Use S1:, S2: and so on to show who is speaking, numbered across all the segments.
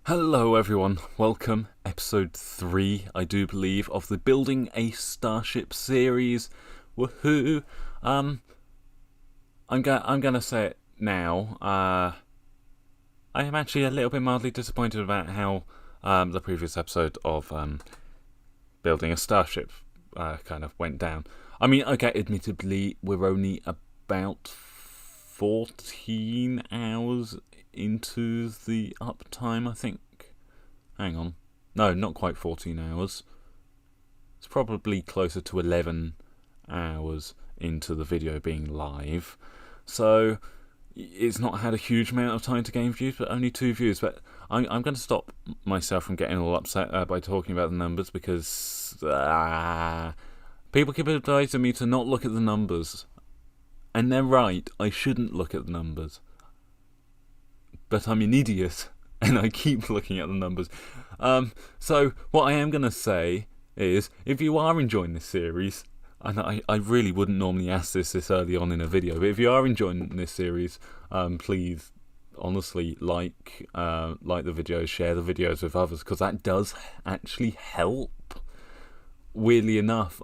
S1: Hello everyone, welcome, episode 3, I do believe, of the Building a Starship series. Woohoo! I'm gonna say it now. I am actually a little bit mildly disappointed about how the previous episode of Building a Starship kind of went down. I mean, okay, admittedly, we're only about 14 hours into the uptime, I think. Hang on. No, not quite 14 hours. It's probably closer to 11 hours into the video being live. So it's not had a huge amount of time to gain views, but only 2 views. But I'm going to stop myself from getting all upset by talking about the numbers because people keep advising me to not look at the numbers. And they're right, I shouldn't look at the numbers. But I'm an idiot, and I keep looking at the numbers. So what I am going to say is, if you are enjoying this series, and I really wouldn't normally ask this early on in a video, but if you are enjoying this series, please, honestly, like the videos, share the videos with others, because that does actually help, weirdly enough.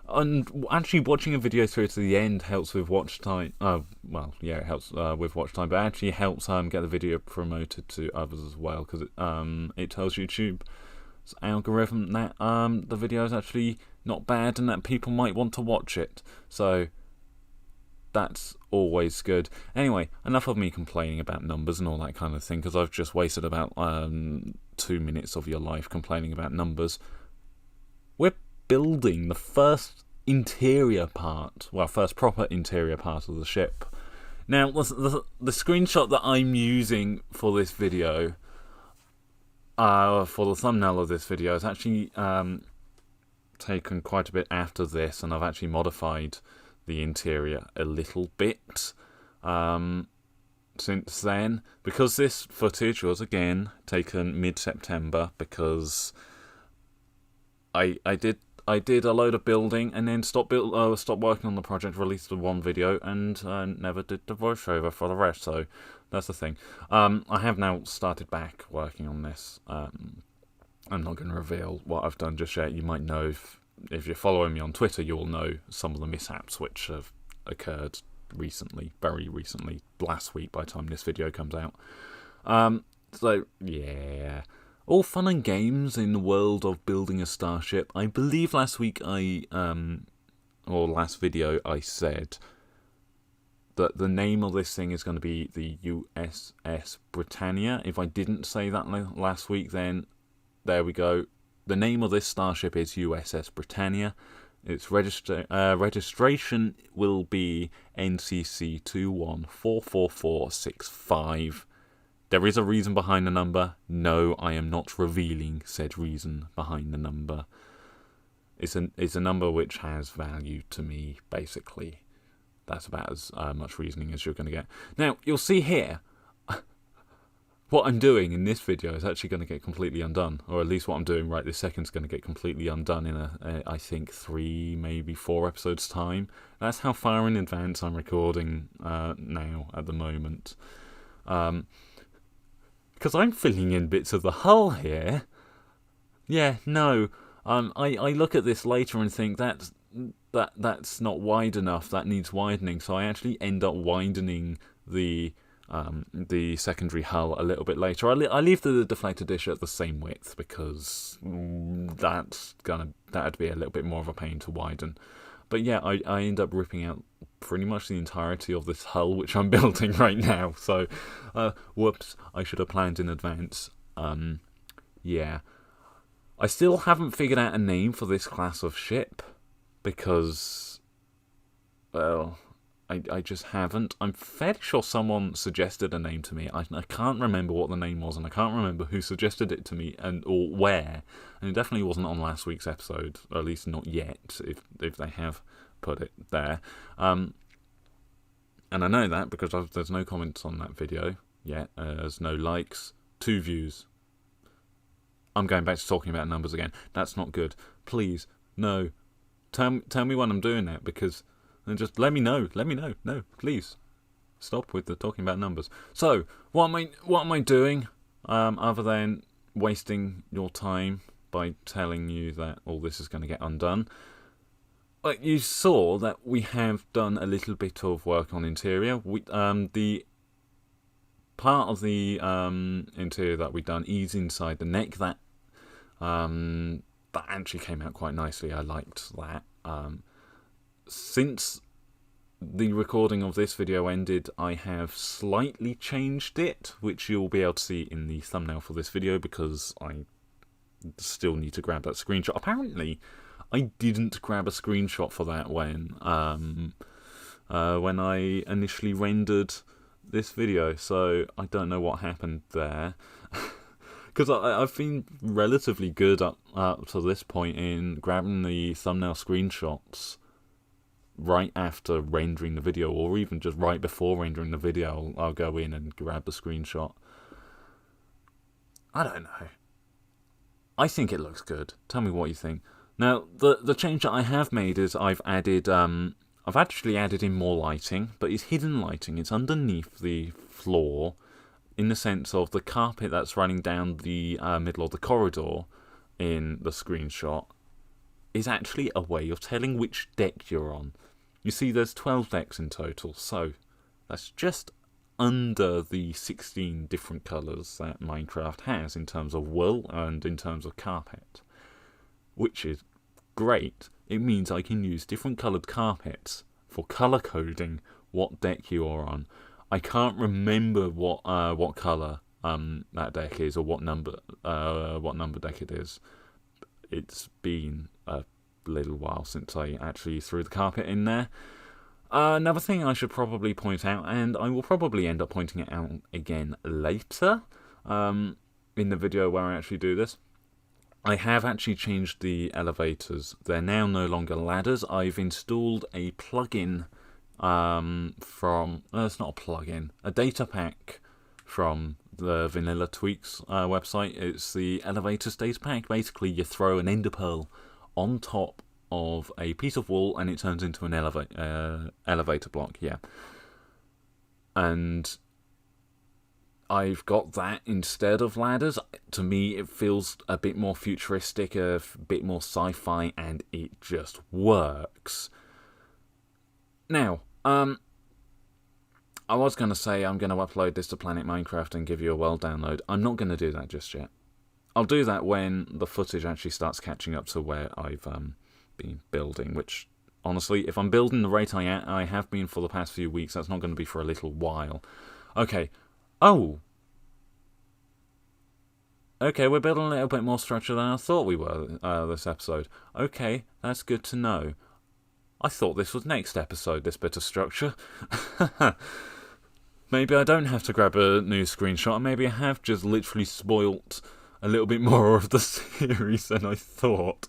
S1: And actually watching a video through to the end helps with watch time. Well, yeah, it helps with watch time, but it actually helps get the video promoted to others as well, because it tells YouTube's algorithm that the video is actually not bad and that people might want to watch it. So that's always good. Anyway, enough of me complaining about numbers and all that kind of thing, because I've just wasted about 2 minutes of your life complaining about numbers. We're building the first proper interior part of the ship. Now, the screenshot that I'm using for this video, for the thumbnail of this video, is actually taken quite a bit after this, and I've actually modified the interior a little bit since then, because this footage was again taken mid-September, because I did a load of building and then stopped working on the project, released the one video, and never did the voiceover for the rest. So that's the thing. I have now started back working on this. I'm not going to reveal what I've done just yet. You might know if you're following me on Twitter, you'll know some of the mishaps which have occurred recently, very recently, last week by the time this video comes out. So yeah. All fun and games in the world of building a starship. I believe last week last video I said that the name of this thing is going to be the USS Britannia. If I didn't say that last week, then there we go. The name of this starship is USS Britannia. Its registration will be NCC 2144465. There is a reason behind the number. No, I am not revealing said reason behind the number. It's a number which has value to me, basically. That's about as much reasoning as you're going to get. Now, you'll see here, what I'm doing in this video is actually going to get completely undone. Or at least what I'm doing right this second is going to get completely undone in I think 3, maybe 4 episodes' time. That's how far in advance I'm recording now at the moment. Because I'm filling in bits of the hull here. Yeah, no. I look at this later and think that's not wide enough. That needs widening. So I actually end up widening the secondary hull a little bit later. I leave the deflector dish at the same width because that'd be a little bit more of a pain to widen. But yeah, I end up ripping out pretty much the entirety of this hull, which I'm building right now. So, whoops, I should have planned in advance. Yeah. I still haven't figured out a name for this class of ship, because, well, I just haven't. I'm fairly sure someone suggested a name to me. I can't remember what the name was, and I can't remember who suggested it to me or where. And it definitely wasn't on last week's episode, or at least not yet, if they have put it there. And I know that because there's no comments on that video yet. There's no likes. 2 views. I'm going back to talking about numbers again. That's not good. Please, no. Tell me when I'm doing that, because... And just let me know. No, please. Stop with the talking about numbers. So, what am I doing? other than wasting your time by telling you that all this is going to get undone. But you saw that we have done a little bit of work on interior. The part of the interior that we've done is inside the neck. That actually came out quite nicely. I liked that. Since the recording of this video ended, I have slightly changed it, which you'll be able to see in the thumbnail for this video, because I still need to grab that screenshot. Apparently, I didn't grab a screenshot for that when I initially rendered this video, so I don't know what happened there. Because I've been relatively good up to this point in grabbing the thumbnail screenshots right after rendering the video, or even just right before rendering the video. I'll go in and grab the screenshot. I don't know. I think it looks good. Tell me what you think. Now, the change that I have made is I've actually added in more lighting, but it's hidden lighting. It's underneath the floor, in the sense of the carpet that's running down the middle of the corridor in the screenshot is actually a way of telling which deck you're on. You see, there's 12 decks in total, so that's just under the 16 different colours that Minecraft has in terms of wool and in terms of carpet, which is great. It means I can use different coloured carpets for colour coding what deck you are on. I can't remember what colour that deck is, or what number deck it is. It's been a little while since I actually threw the carpet in there. Another thing I should probably point out, and I will probably end up pointing it out again later in the video where I actually do this, I have actually changed the elevators. They're now no longer ladders. I've installed a plugin from... it's not a plugin, a data pack from the Vanilla Tweaks website. It's the elevators data pack. Basically, you throw an ender pearl on top of a piece of wool and it turns into an elevator block, yeah. And I've got that instead of ladders. To me, it feels a bit more futuristic, a bit more sci-fi, and it just works. Now, I was going to say I'm going to upload this to Planet Minecraft and give you a world download. I'm not going to do that just yet. I'll do that when the footage actually starts catching up to where I've been building, which, honestly, if I'm building the rate I have been for the past few weeks, that's not going to be for a little while. Okay. Oh. Okay, we're building a little bit more structure than I thought we were this episode. Okay, that's good to know. I thought this was next episode, this bit of structure. Maybe I don't have to grab a new screenshot, maybe I have just literally spoilt a little bit more of the series than I thought.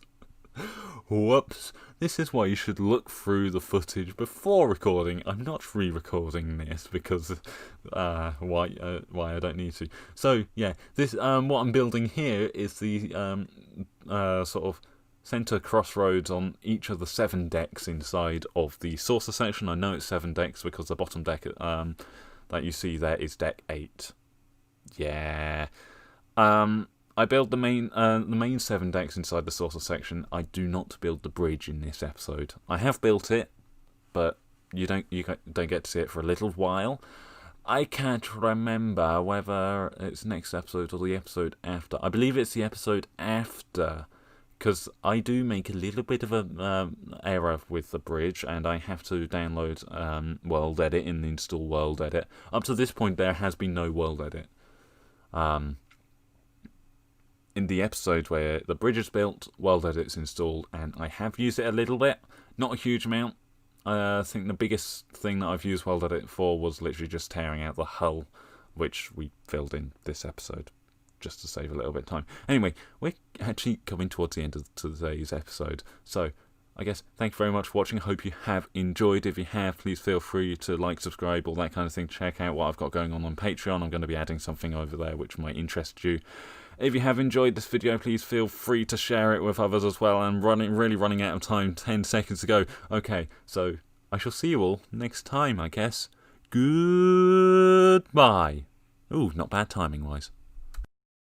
S1: Whoops. This is why you should look through the footage before recording. I'm not re-recording this because why I don't need to. So yeah, this what I'm building here is the sort of center crossroads on each of the 7 decks inside of the saucer section. I know it's 7 decks because the bottom deck that you see there is deck 8. Yeah. I build the main 7 decks inside the saucer section. I do not build the bridge in this episode. I have built it, but you don't get to see it for a little while. I can't remember whether it's next episode or the episode after. I believe it's the episode after, because I do make a little bit of a error with the bridge, and I have to download World Edit and install World Edit. Up to this point, there has been no World Edit. In the episode where the bridge is built, World Edit's installed, and I have used it a little bit, not a huge amount. I think the biggest thing that I've used World Edit for was literally just tearing out the hull, which we filled in this episode, just to save a little bit of time. Anyway, we're actually coming towards the end of today's episode, so I guess thank you very much for watching. I hope you have enjoyed. If you have, please feel free to like, subscribe, all that kind of thing. Check out what I've got going on Patreon. I'm going to be adding something over there which might interest you. If you have enjoyed this video, please feel free to share it with others as well. I'm really running out of time, 10 seconds to go. Okay, so I shall see you all next time, I guess. Goodbye. Ooh, not bad timing-wise.